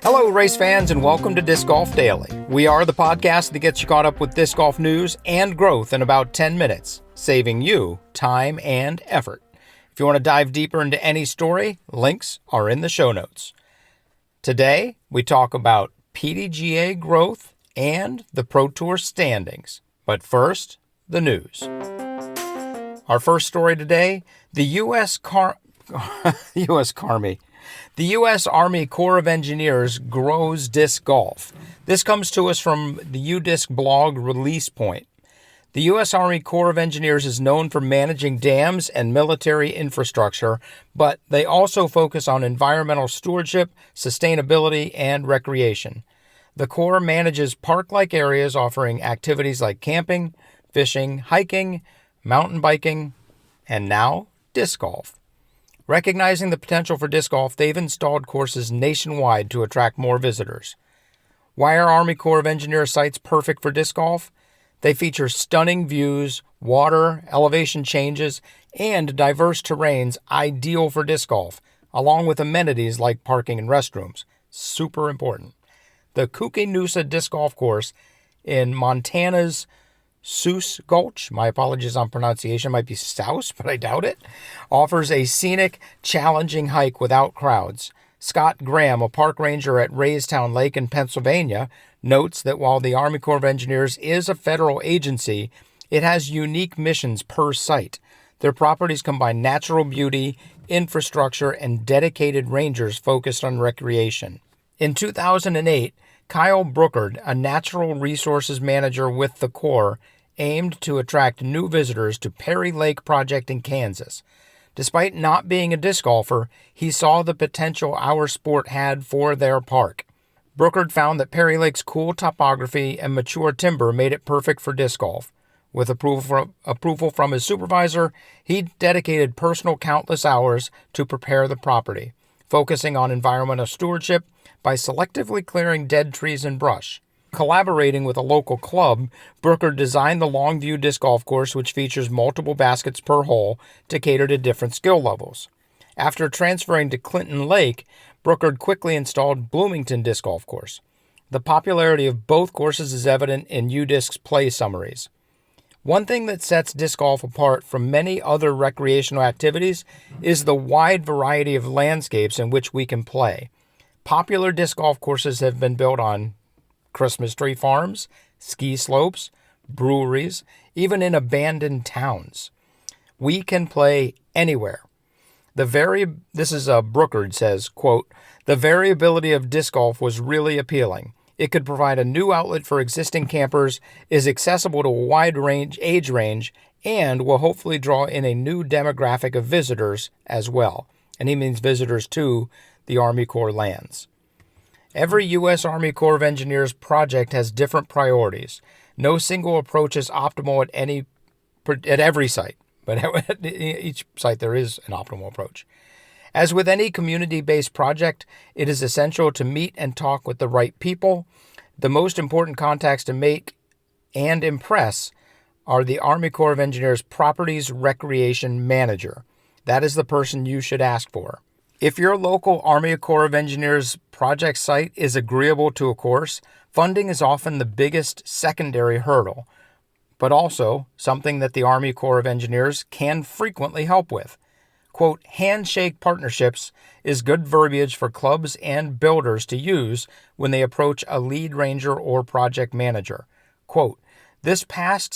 Hello, race fans, and welcome to Disc Golf Daily. We are the podcast that gets you caught up with disc golf news and growth in about 10 minutes, saving you time and effort. If you want to dive deeper into any story, links are in the show notes. Today, we talk about PDGA growth and the Pro Tour standings. But first, the news. Our first story today, the U.S. Army Corps of Engineers grows disc golf. This comes to us from the UDisc blog Release Point. The U.S. Army Corps of Engineers is known for managing dams and military infrastructure, but they also focus on environmental stewardship, sustainability, and recreation. The Corps manages park-like areas offering activities like camping, fishing, hiking, mountain biking, and now disc golf. Recognizing the potential for disc golf, they've installed courses nationwide to attract more visitors. Why are Army Corps of Engineers sites perfect for disc golf? They feature stunning views, water, elevation changes, and diverse terrains ideal for disc golf, along with amenities like parking and restrooms. Super important. The Kookenoosa Disc Golf Course in Montana's Soos Gulch, my apologies on pronunciation, might be Souse, but I doubt it, offers a scenic, challenging hike without crowds. Scott Graham, a park ranger at Raystown Lake in Pennsylvania, notes that while the Army Corps of Engineers is a federal agency, it has unique missions per site. Their properties combine natural beauty, infrastructure, and dedicated rangers focused on recreation. In 2008, Kyle Brookard, a natural resources manager with the Corps, aimed to attract new visitors to Perry Lake Project in Kansas. Despite not being a disc golfer, he saw the potential our sport had for their park. Brookard found that Perry Lake's cool topography and mature timber made it perfect for disc golf. With approval from his supervisor, he dedicated personal countless hours to prepare the property, focusing on environmental stewardship by selectively clearing dead trees and brush. Collaborating with a local club, Brookard designed the Longview Disc Golf Course, which features multiple baskets per hole to cater to different skill levels. After transferring to Clinton Lake, Brookard quickly installed Bloomington Disc Golf Course. The popularity of both courses is evident in UDisc's play summaries. One thing that sets disc golf apart from many other recreational activities is the wide variety of landscapes in which we can play. Popular disc golf courses have been built on Christmas tree farms, ski slopes, breweries, even in abandoned towns. We can play anywhere. Brookard says, quote, "The variability of disc golf was really appealing. It could provide a new outlet for existing campers, is accessible to a wide age range, and will hopefully draw in a new demographic of visitors as well." And he means visitors to the Army Corps lands. Every U.S. Army Corps of Engineers project has different priorities. No single approach is optimal at every site, but at each site there is an optimal approach. As with any community-based project, it is essential to meet and talk with the right people. The most important contacts to make and impress are the Army Corps of Engineers Properties Recreation Manager. That is the person you should ask for. If your local Army Corps of Engineers project site is agreeable to a course, funding is often the biggest secondary hurdle, but also something that the Army Corps of Engineers can frequently help with. Quote, "Handshake partnerships" is good verbiage for clubs and builders to use when they approach a lead ranger or project manager. Quote, This past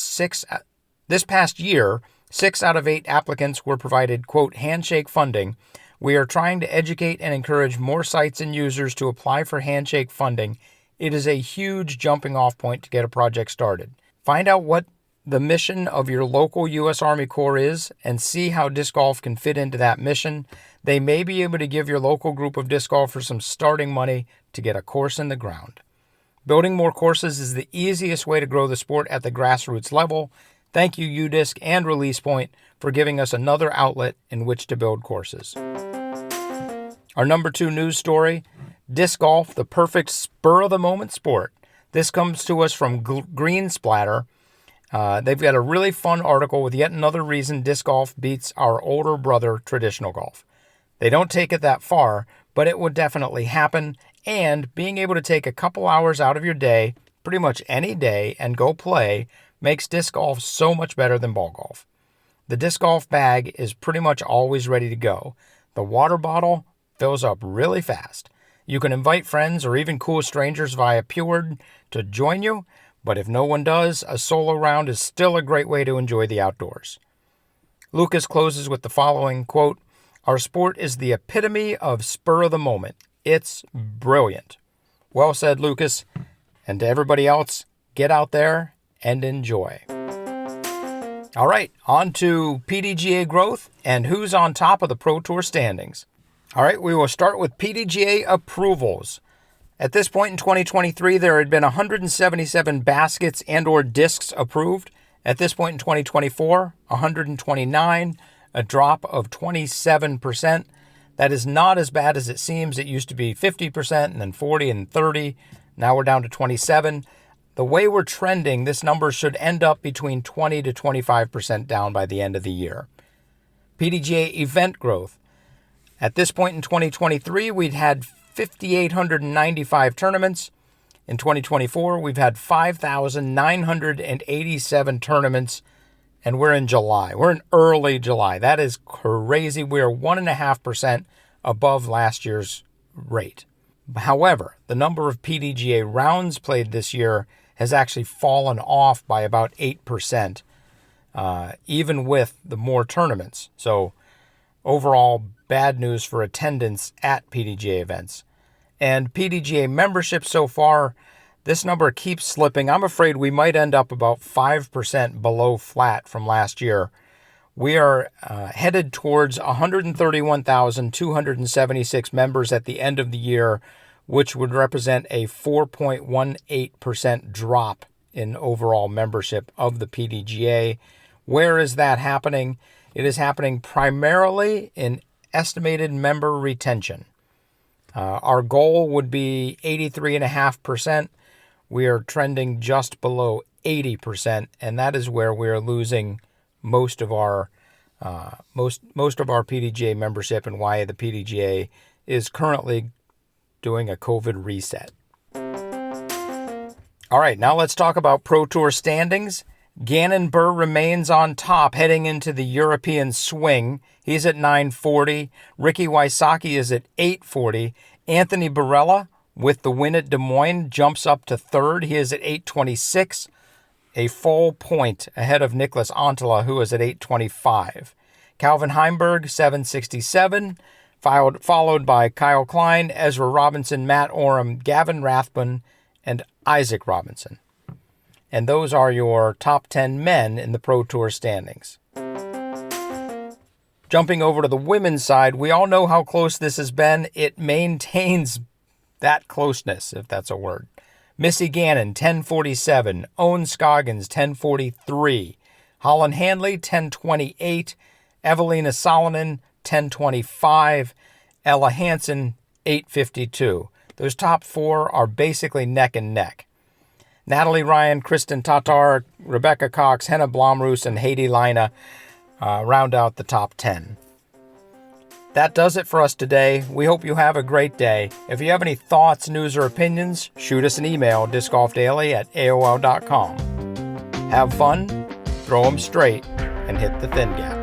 year, 6 out of 8 applicants were provided, quote, "handshake funding." We are trying to educate and encourage more sites and users to apply for handshake funding. It is a huge jumping off point to get a project started. Find out what the mission of your local U.S. Army Corps is and see how disc golf can fit into that mission. They may be able to give your local group of disc golfers some starting money to get a course in the ground. Building more courses is the easiest way to grow the sport at the grassroots level. Thank you, UDisc and Release Point, for giving us another outlet in which to build courses. Our number 2 news story, disc golf, the perfect spur-of-the-moment sport. This comes to us from Green Splatter. They've got a really fun article with yet another reason disc golf beats our older brother traditional golf. They don't take it that far, but it would definitely happen, And being able to take a couple hours out of your day, pretty much any day, and go play makes disc golf so much better than ball golf. The disc golf bag is pretty much always ready to go. The water bottle fills up really fast. You can invite friends or even cool strangers via Pure to join you, but if no one does, a solo round is still a great way to enjoy the outdoors. Lucas closes with the following quote, "Our sport is the epitome of spur of the moment. It's brilliant." Well said, Lucas. And to everybody else, get out there and enjoy. All right, on to PDGA growth and who's on top of the Pro Tour standings. All right, we will start with PDGA approvals. At this point in 2023, there had been 177 baskets and or discs approved. At this point in 2024, 129, a drop of 27%. That is not as bad as it seems. It used to be 50% and then 40 and 30. Now we're down to 27. The way we're trending, this number should end up between 20 to 25% down by the end of the year. PDGA event growth. At this point in 2023, we'd had 5,895 tournaments. In 2024, we've had 5,987 tournaments, and we're in July. We're in early July. That is crazy. We're 1.5% above last year's rate. However, the number of PDGA rounds played this year has actually fallen off by about 8%, even with the more tournaments. So overall, bad news for attendance at PDGA events. And PDGA membership so far, this number keeps slipping. I'm afraid we might end up about 5% below flat from last year. We are headed towards 131,276 members at the end of the year, which would represent a 4.18% drop in overall membership of the PDGA. Where is that happening? It is happening primarily in estimated member retention. Our goal would be 83.5%. We are trending just below 80%, and that is where we are losing most of our PDGA membership, and why the PDGA is currently doing a COVID reset. All right, now let's talk about Pro Tour standings. Gannon Buhr remains on top heading into the European swing. He's at 940. Ricky Wysocki is at 840. Anthony Barella, with the win at Des Moines, jumps up to third. He is at 826, a full point ahead of Nicholas Antala, who is at 825. Calvin Heimberg, 767, followed by Kyle Klein, Ezra Robinson, Matt Oram, Gavin Rathbun, and Isaac Robinson. And those are your top 10 men in the Pro Tour standings. Jumping over to the women's side, we all know how close this has been. It maintains that closeness, if that's a word. Missy Gannon, 1047. Owen Scoggins, 1043. Holland Hanley, 1028. Evelina Salonen, 1025. Ella Hansen, 852. Those top four are basically neck and neck. Natalie Ryan, Kristen Tatar, Rebecca Cox, Henna Blomroos, and Heidi Lina round out the top 10. That does it for us today. We hope you have a great day. If you have any thoughts, news, or opinions, shoot us an email, discgolfdaily@aol.com. Have fun, throw them straight, and hit the thin gap.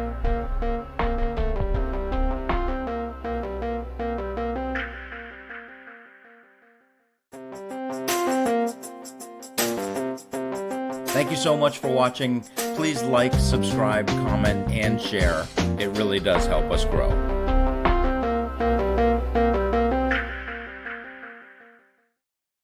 Thank you so much for watching. Please like, subscribe, comment, and share. It really does help us grow.